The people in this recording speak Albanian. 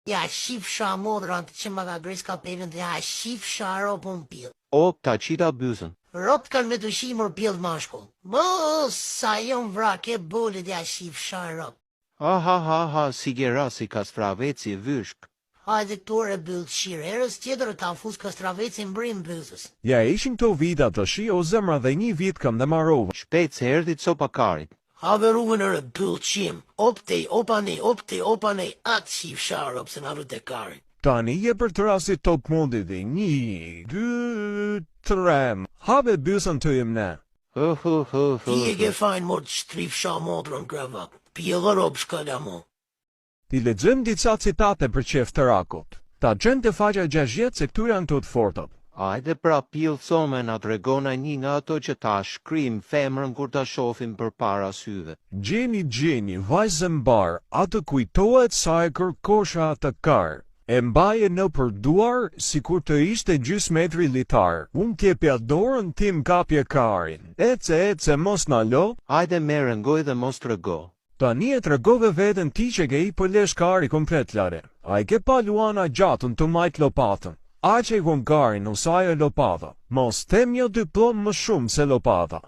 Ja shifsha modran që më ka gris ka pelën dhe ja shifsha ropën pjell. O, ta qita byzën. Ropë kanë me të shimur pjell mashkull. Mos, sa jon vrak e bolit ja shifsha ropë. Ha, si gjera si kastraveci e vyshk. Hajde këtore e bëllë shire, herës tjetër ta fus kastraveci mbrim bëzës. Ja ishin këto vita të shi o zemra dhe një vit kam dhe marova. Shpejt se erdit sopa karit. Have rrugën e bëllë qim, optej, opane, atë shifsha ropë se në rrët e karit. Tani je për të rasit top modit dhe 1, 2, 3. Habe bysën të jem ne. Ti e ke fajnë mor të shtrifsha modrën gravak. Pjellë ropë shkalla mo. Ti lexojmë disa citate për qef të rakot. Ta gjën të faqja 60 se këtu janë të të fortat. Ajde pra pjellë thome na të regona një nga ato që ta shkrim femrën kur ta shofim për para syve. Gjeni, vajzën bar, atë kujtohet sa e kërkosha atë karë. E mbaje në përduar, si kur të ishte gjys metri litar. Unë kjepja dorën tim kapje karin. Ece, mos në lo. Ajde me rëngoj dhe mos të rëgo. Tani e të rëgove vetën ti që ke i përlesh kari komplet lare. A i ke pa luana gjatën të majt lopatën. A që i kon karin usajo lopata. Mos tem jo dy plomë më shumë se lopata.